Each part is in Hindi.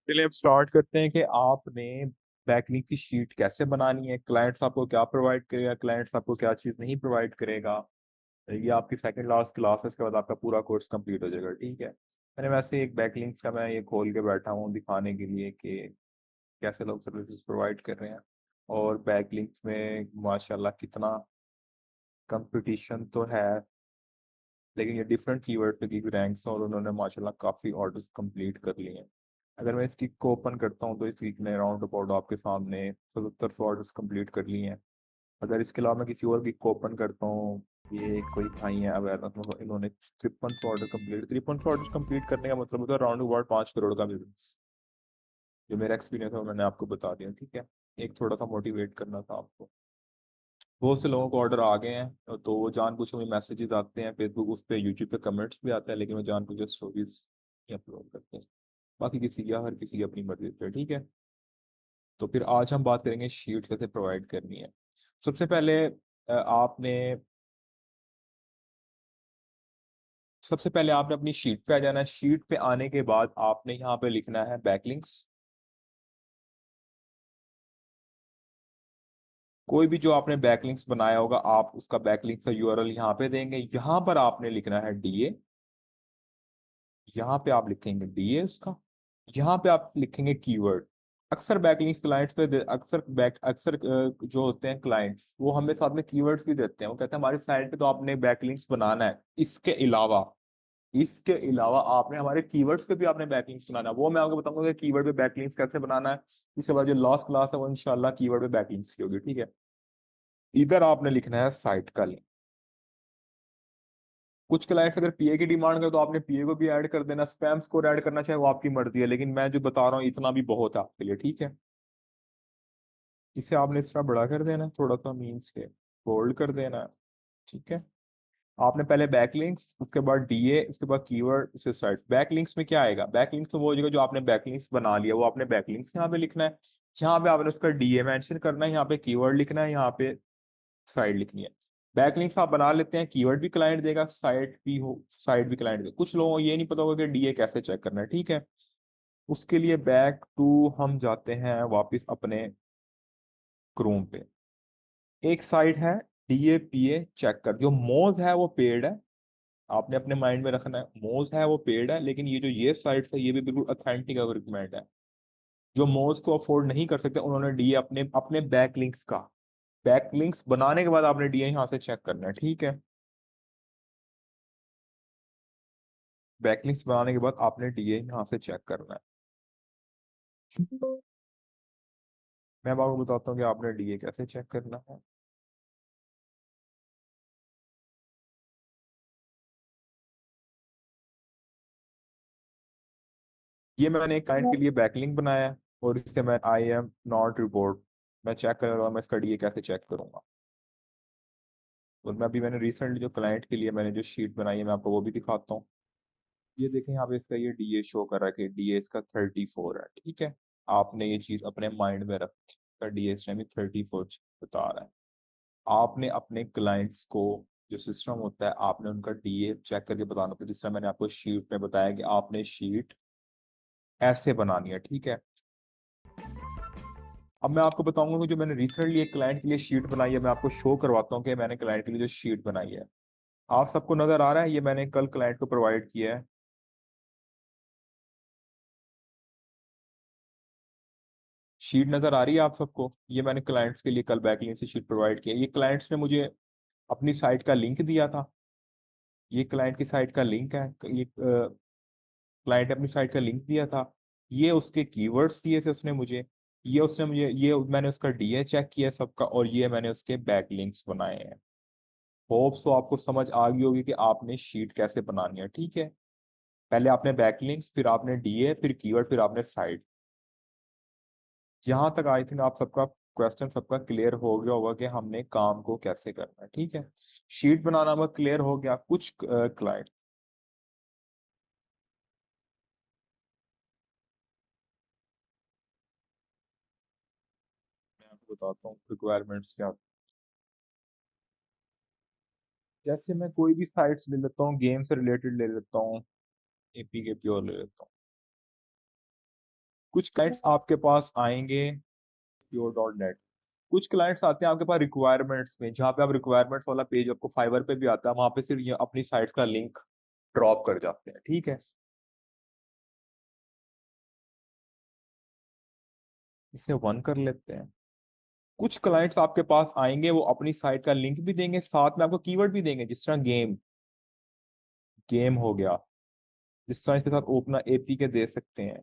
चलिए अब स्टार्ट करते हैं कि आपने बैकलिंक की शीट कैसे बनानी है, क्लाइंट्स आपको क्या प्रोवाइड करेगा, क्लाइंट्स आपको क्या चीज़ नहीं प्रोवाइड करेगा। ये आपकी सेकंड लास्ट क्लास है, इसके बाद आपका पूरा कोर्स कंप्लीट हो जाएगा। ठीक है, मैंने वैसे एक बैकलिंक्स का मैं ये खोल के बैठा हूँ दिखाने के लिए कि कैसे लोग सर्विसेज प्रोवाइड कर रहे हैं। और बैकलिंक्स में माशाल्लाह कितना कंपटीशन तो है, लेकिन ये डिफरेंट कीवर्ड पे गिग रैंक्स हैं और उन्होंने माशाल्लाह काफ़ी ऑर्डर्स कंप्लीट कर लिए हैं। अगर मैं इसकी को ओपन करता हूँ तो इस वीक ने राउंड अबाउट आपके सामने 7700 ऑर्डर्स कंप्लीट कर लिए हैं। अगर इसके अलावा मैं किसी और वीक को ओपन करता हूँ, ये कोई भाई है अवेयर, इन्होंने 5300 ऑर्डर कंप्लीट 5300 ऑर्डर कंप्लीट करने का मतलब होता है राउंड अबाउट 5 करोड़ का बिजनेस। जो मेरा एक्सपीरियंस है वो मैंने आपको बता दिया। ठीक है, एक थोड़ा सा मोटिवेट करना था आपको। बहुत से लोगों को ऑर्डर आ गए हैं तो वो जानबूझ के मुझे मैसेजेस आते हैं फेसबुक उस पर, यूट्यूब पे कमेंट्स भी आते हैं, लेकिन वो जानबूझ के स्टोरीज अपलोड करते हैं। बाकी किसी की हर किसी की अपनी मर्जी पे। ठीक है, तो फिर आज हम बात करेंगे शीट कैसे प्रोवाइड करनी है। सबसे पहले आपने सबसे पहले आपने अपनी शीट पे आ जाना है। शीट पे आने के बाद आपने यहाँ पे लिखना है बैकलिंक्स। कोई भी जो आपने बैकलिंक्स बनाया होगा आप उसका बैकलिंक्स का यूआरएल यहाँ पे देंगे। यहाँ पर आपने लिखना है डीए। यहाँ पे आप लिखेंगे डीए उसका। यहाँ पे आप लिखेंगे कीवर्ड। अक्सर बैकलिंक्स क्लाइंट्स पे अक्सर जो होते हैं क्लाइंट्स वो हमें साथ में कीवर्ड्स भी देते हैं। वो कहते हैं हमारी साइट पे तो आपने बैकलिंक्स बनाना है, इसके अलावा आपने हमारे कीवर्ड्स पे भी आपने बैकलिंक्स बनाना है। वो मैं आपको बताऊंगा कि कीवर्ड पे बैकलिंक्स कैसे बनाना है। इसके बाद जो लास्ट क्लास है वो इंशाल्लाह कीवर्ड पे बैकलिंक्स की होगी। ठीक है, इधर आपने लिखना है साइट का लिंक। कुछ क्लाइंट्स अगर पीए की डिमांड करे तो आपने पीए को भी ऐड कर देना, स्पैम स्कोर ऐड करना चाहे वो आपकी मर्जी है, लेकिन मैं जो बता रहा हूँ इतना भी बहुत है आपके लिए। ठीक है, इसे आपने इस तरह बड़ा कर देना है, थोड़ा सा मीन्स के बोल्ड कर देना है। ठीक है, आपने पहले बैकलिंक्स, उसके बाद डीए, उसके बाद कीवर्ड, उसके साइड। बैकलिंक्स में क्या आएगा, बैकलिंक्स में वो जगह जो आपने बैकलिंक्स बना लिया वो आपने बैकलिंक्स यहाँ पे लिखना है। यहाँ पे आपने उसका डीए मेंशन करना है, यहाँ पे कीवर्ड लिखना है, यहाँ पे साइड लिखनी है। बैकलिंक्स आप बना लेते हैं, कीवर्ड भी क्लाइंट देगा, साइड भी क्लाइंट देगा। कुछ लोगों को ये नहीं पता होगा कि डीए कैसे चेक करना है। ठीक है, उसके लिए बैक टू हम जाते हैं वापस अपने क्रोम पे। एक साइट है डीएपीए चेक कर, जो मोज है वो पेड है। आपने अपने माइंड में रखना है मोज है वो पेड है, लेकिन ये साइट्स है ये भी बिल्कुल ऑथेंटिक रिकमेंड है। जो मोज को अफोर्ड नहीं कर सकते उन्होंने डीए अपने अपने बैकलिंक्स बनाने के बाद आपने डीए यहाँ से चेक करना है। ठीक है, बैकलिंक्स बनाने के बाद आपने डीए यहाँ से चेक करना है। मैं अब आपको बताता हूँ कि आपने डीए कैसे चेक करना है। ये मैंने एक क्लाइंट के लिए बैकलिंक बनाया है और इससे मैं आई एम नॉट रिपोर्ट मैं चेक कर रहा हूँ मैं इसका डीए कैसे चेक करूंगा। और मैं अभी मैंने रिसेंटली जो क्लाइंट के लिए मैंने जो शीट बनाई है मैं आपको वो भी दिखाता हूँ। ये देखें यहाँ पे इसका ये डीए शो कर रहा है कि डीए इसका 34 है। ठीक है, आपने ये चीज अपने माइंड में रखनी है, इसका डीए इस टाइम 34 बता रहा है। आपने अपने क्लाइंट्स को जो सिस्टम होता है आपने उनका डीए चेक करके बताना होता है। जिस तरह मैंने आपको शीट में बताया कि आपने शीट ऐसे बनानी है। ठीक है, अब मैं आपको बताऊंगा कि जो मैंने रिसेंटली एक क्लाइंट के लिए शीट बनाई है मैं आपको शो करवाता हूँ कि मैंने क्लाइंट के लिए जो शीट बनाई है। आप सबको नजर आ रहा है, ये मैंने कल क्लाइंट को प्रोवाइड किया है। शीट नजर आ रही है आप सबको, ये मैंने क्लाइंट्स के लिए कल बैकलिंक से शीट प्रोवाइड किया। ये क्लाइंट्स ने मुझे अपनी साइट का लिंक दिया था। ये क्लाइंट की साइट का लिंक है। ये क्लाइंट ने अपनी साइट का लिंक दिया था। ये उसके कीवर्ड्स दिए थे उसने मुझे। ये मैंने उसका डीए चेक किया सबका, और ये मैंने उसके बैकलिंक्स बनाए हैं। होप सो आपको समझ आ गई होगी कि आपने शीट कैसे बनानी है। ठीक है, पहले आपने बैकलिंक्स, फिर आपने डीए, फिर कीवर्ड, फिर आपने साइट। यहाँ तक आई थिंक आप सबका क्वेश्चन सबका क्लियर हो गया होगा कि हमने काम को कैसे करना है। ठीक है, शीट बनाना हमें क्लियर हो गया। कुछ क्लाइंट, मैं आपको बताता हूँ रिक्वायरमेंट्स क्या होती हैं। जैसे मैं कोई भी साइट्स ले लेता हूँ, गेम से रिलेटेड ले लेता हूँ, एपी के प्योर ले लेता हूँ। कुछ क्लाइंट्स आपके पास आएंगे pure.net, कुछ क्लाइंट्स आते हैं आपके पास रिक्वायरमेंट्स में, जहाँ पे आप रिक्वायरमेंट्स वाला पेज आपको फाइवर पे भी आता है, वहां पे सिर्फ ये अपनी साइट्स का लिंक ड्रॉप कर जाते हैं, ठीक है। इसे वन कर लेते हैं। कुछ क्लाइंट्स आपके पास आएंगे, वो अपनी साइट का लिंक भी देंगे, साथ में आपको कीवर्ड भी देंगे, जिस तरह गेम, गेम हो गया, जिस तरह इसके साथ ओपन एपी के दे सकते हैं,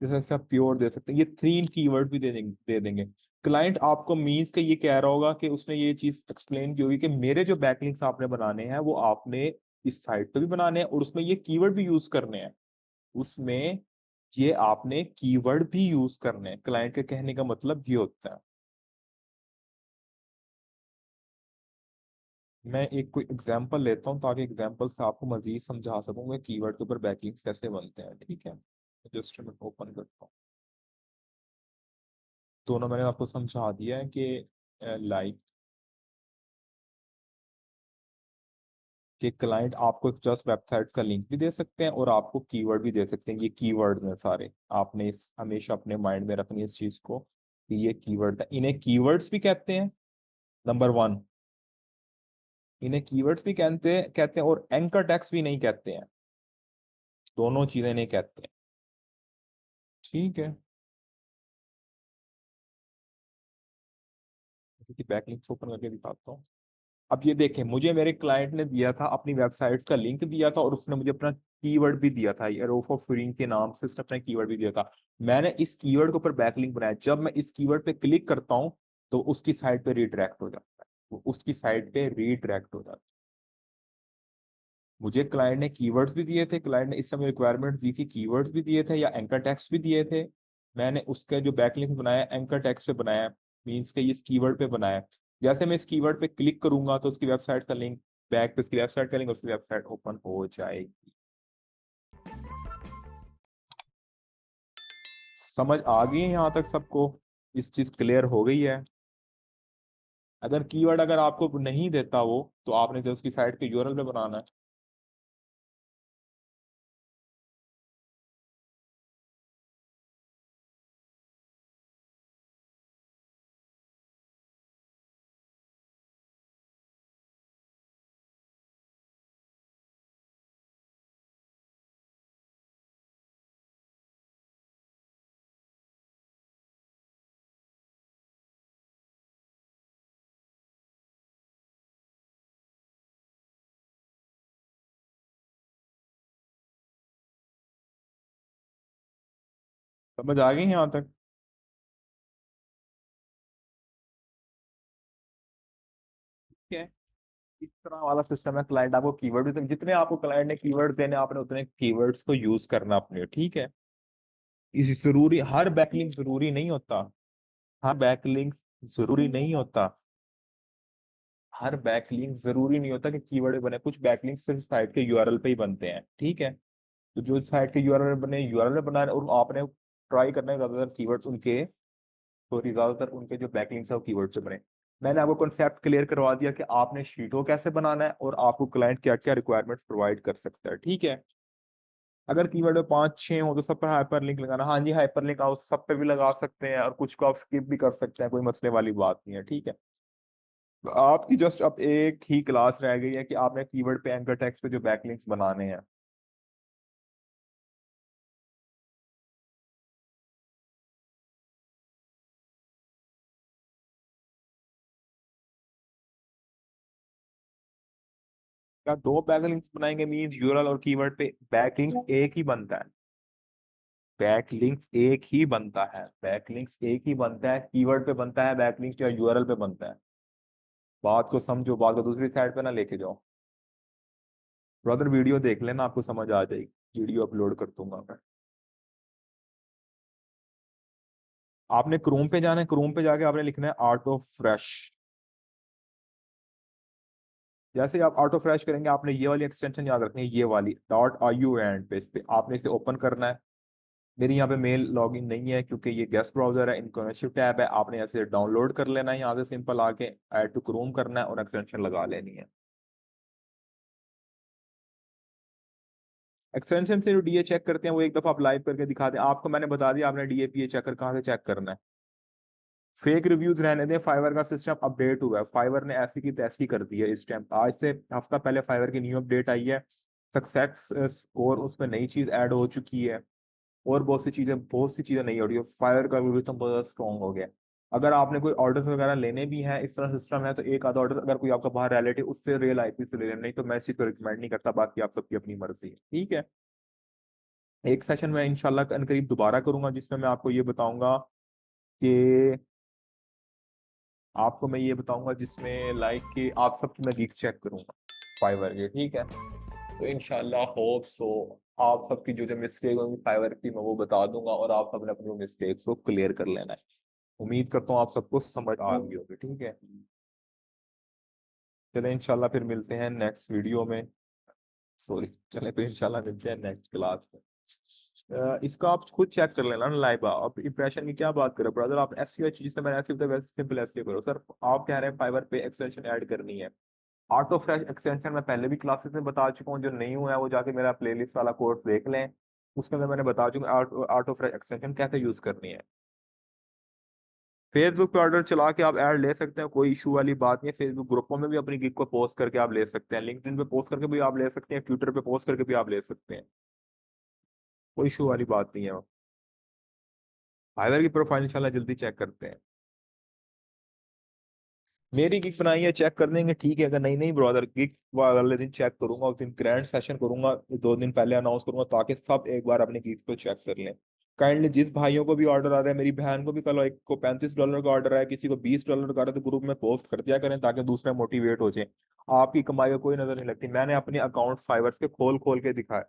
जिस तरह से आप प्योर दे सकते हैं, ये 3 कीवर्ड भी दे देंगे। क्लाइंट आपको मीन्स के ये कह रहा होगा कि उसने ये चीज एक्सप्लेन की होगी कि मेरे जो बैकलिंक्स आपने बनाने हैं वो आपने इस साइट पे भी बनाने हैं और उसमें ये कीवर्ड भी यूज करने हैं, उसमें ये आपने कीवर्ड भी यूज करने हैं। क्लाइंट के कहने का मतलब ये होता है। मैं एक कोई एग्जांपल लेता हूँ ताकि एग्जांपल से आपको मजीद समझा सकूंगा कीवर्ड के ऊपर बैकलिंक्स कैसे बनते हैं, ठीक है। जस्ट मैं ओपन करता हूँ। दोनों मैंने आपको समझा दिया है कि लाइक कि क्लाइंट आपको जस्ट वेबसाइट का लिंक भी दे सकते हैं और आपको कीवर्ड भी दे सकते हैं। ये कीवर्ड्स हैं सारे, आपने इस हमेशा अपने माइंड में रखनी है इस चीज को कि ये कीवर्ड है। इन्हें कीवर्ड्स भी कहते हैं, नंबर 1, इन्हें कीवर्ड्स भी कहते हैं और एंकर टेक्स्ट भी नहीं कहते हैं, दोनों चीजें नहीं कहते हैं, ठीक है। क्योंकि बैकलिंक्स ओपन करके दिखाता हूँ। अब ये देखें, मुझे मेरे क्लाइंट ने दिया था अपनी वेबसाइट का लिंक दिया था और उसने मुझे अपना कीवर्ड भी दिया था, एरोफ ऑफ फ्रीइंग के नाम से उसने अपना कीवर्ड भी दिया था। मैंने इस कीवर्ड के ऊपर बैकलिंक बनाया, जब मैं इस कीवर्ड पे क्लिक करता हूं तो उसकी साइट पे रीडायरेक्ट हो जाता है, वो उसकी साइट पे रीडायरेक्ट हो जाता है। मुझे क्लाइंट ने कीवर्ड्स भी दिए थे, क्लाइंट ने इस समय रिक्वायरमेंट दी थी, कीवर्ड्स भी दिए थे या एंकर टेक्स्ट भी दिए थे। मैंने उसका जो बैकलिंक बनाया एंकर टेक्स्ट पे बनाया, मीन्स के इस कीवर्ड पे बनाया। जैसे मैं इस कीवर्ड पे क्लिक करूंगा तो उसकी वेबसाइट का लिंक, बैक पे उसकी वेबसाइट का लिंक, उसकी वेबसाइट ओपन हो जाएगी। समझ आ गई है यहाँ तक सबको? इस चीज क्लियर हो गई है? अगर कीवर्ड अगर आपको नहीं देता वो, तो आपने जो उसकी साइट के यूआरएल पे बनाना है। समझ आ गई यहाँ तक? ठीक है, इस तरह वाला सिस्टम है। क्लाइंट आपको कीवर्ड भी, जितने आपको क्लाइंट ने कीवर्ड देने, आपने उतने कीवर्ड्स को यूज करना अपने, ठीक है। इस जरूरी, हर बैकलिंक जरूरी नहीं होता, हर बैकलिंक जरूरी नहीं होता, हर बैकलिंक जरूरी नहीं होता कि कीवर्ड बने। कुछ बैकलिंक सिर्फ साइट के यूआरएल पे ही बनते हैं, ठीक है। तो जो साइट के यूआरएल बने, यूआरएल बना रहे, और आपने ट्राई करना है ज्यादातर कीवर्ड्स उनके, सॉरी ज्यादातर उनके जो बैकलिंक्स है वो कीवर्ड से बने। मैंने आपको कॉन्सेप्ट क्लियर करवा दिया कि आपने शीट को कैसे बनाना है और आपको क्लाइंट क्या क्या रिक्वायरमेंट्स प्रोवाइड कर सकता है, ठीक है। अगर कीवर्ड में 5-6 हो तो सब पर हाइपर लिंक लगाना, हाँ जी हाइपर लिंक आप सब पे भी लगा सकते हैं और कुछ को आप स्किप भी कर सकते हैं, कोई मसले वाली बात नहीं है, ठीक है। तो आपकी जस्ट अब एक ही क्लास रह गई है कि आपने कीवर्ड पे एंकर टेक्स्ट पे जो बैकलिंक्स बनाने हैं। क्या दो बैकलिंक्स बनाएंगे मीन यूरल और कीवर्ड पे बैकलिंक एक ही बनता है, बैकलिंक्स एक ही बनता है, बैकलिंक्स एक ही बनता है, कीवर्ड पे बनता है बैकलिंक या यूआरएल पे बनता है। बात को समझो, बात को दूसरी साइड पे ना लेके जाओ। ब्रदर वीडियो देख लेना, आपको समझ आ जाएगी, वीडियो अपलोड कर दूंगा मैं। आपने क्रोम पे जाना है, क्रोम पे जाके आपने लिखना है आर्ट ऑफ फ्रेश। जैसे ही आप ऑटो फ्रेश करेंगे, आपने ये वाली एक्सटेंशन याद रखनी है, ये वाली .iu पे, इस पे आपने इसे ओपन करना है। मेरी यहाँ पे मेल लॉगिन नहीं है क्योंकि ये गेस्ट ब्राउजर है, इनकॉग्निटिव टैब है, आपने ऐसे डाउनलोड कर लेना है यहाँ से, सिंपल आके ऐड टू क्रोम करना है और एक्सटेंशन लगा लेनी है। एक्सटेंशन से जो डीए चेक करते हैं वो एक दफा आप लाइव करके दिखा दें, आपको मैंने बता दिया आपने डीएपीए चेकर कहाँ से चेक करना है। फेक रिव्यूज रहने दें, फाइवर का सिस्टम अपडेट हुआ है, फाइवर ने ऐसी की तैसी कर दी है इस टाइम, आज से हफ्ता पहले फाइवर की न्यू अपडेट आई है, सक्सेस स्कोर उसमें नई चीज ऐड हो चुकी है, और बहुत सी चीजें नहीं हो रही है, फाइवर का एल्गोरिथम बहुत ज्यादा स्ट्रॉन्ग हो गया है। अगर आपने कोई ऑर्डर वगैरह लेने भी हैं, इस तरह सिस्टम है, तो एक आधा ऑर्डर अगर कोई आपका बाहर रिलेटिव उससे रियल आईपी से ले लेना, नहीं तो मैं इस चीज को रिकमेंड नहीं करता, बाकी आप सबकी अपनी मर्जी है, ठीक है। एक सेशन में इंशाल्लाह करीब दोबारा करूंगा जिसमें मैं आपको ये बताऊंगा कि आपको मैं ये बताऊंगा जिसमें लाइक कि आप सबकी मैं गिग्स चेक करूंगा फाइवर के, ठीक है। तो इंशाल्लाह होप सो आप सबकी जो जो मिस्टेक होंगी फाइवर की मैं वो बता दूंगा, और आप सबने अपनी मिस्टेक्स को क्लियर कर लेना है। उम्मीद करता हूँ आप सबको समझ आ गई होगी, ठीक है। चले इंशाल्लाह फिर मिलते हैं नेक्स्ट वीडियो में, सॉरी, चले फिर इंशाल्लाह मिलते हैं नेक्स्ट क्लास में। इसका आप खुद चेक कर लेना ना लाइव, आप इंप्रेशन की क्या बात करें ब्रदर, आप एसईओ चीज से मैंने ऐसे वैसे सिंपल एसईओ करो सर, आप कह रहे हैं फाइवर पे एक्सटेंशन ऐड करनी है। ऑटो फ्रेश एक्सटेंशन मैं पहले भी क्लासेस में बता चुका हूँ, जो नहीं हुआ है वो जाके मेरा प्लेलिस्ट वाला कोर्स देख लें, उसके अंदर मैंने बता चुका हूँ ऑटो फ्रेश एक्सटेंशन कैसे यूज करनी है। फेसबुक पे ऑर्डर चला के आप ऐड ले सकते हैं, कोई इशू वाली बात नहीं है, फेसबुक ग्रुपों में भी अपनी गिग को पोस्ट करके आप ले सकते हैं, लिंक्डइन पे पोस्ट करके भी आप ले सकते हैं, ट्विटर पे पोस्ट करके भी आप ले सकते हैं, कोई इशू वाली बात नहीं है। फाइवर की प्रोफाइल इंशाल्लाह जल्दी चेक करते हैं। मेरी गिग बनाई है, चेक कर देंगे, ठीक है। अगर नहीं नहीं ब्रदर, गिग वाले दिन चेक करूंगा, उस दिन ग्रैंड सेशन करूंगा, 2 दिन पहले अनाउंस करूंगा, ताकि सब एक बार अपनी गिग को चेक कर लें। काइंडली जिस भाइयों को भी ऑर्डर आ रहा है, मेरी बहन को भी कल एक को $35 का ऑर्डर है, किसी को $20 का आ रहा है, तो ग्रुप में पोस्ट कर दिया करें ताकि दूसरे मोटिवेट हो जाए। आपकी कमाई का कोई नजर नहीं लगती, मैंने अपने अकाउंट फाइवर के खोल खोल के दिखाया।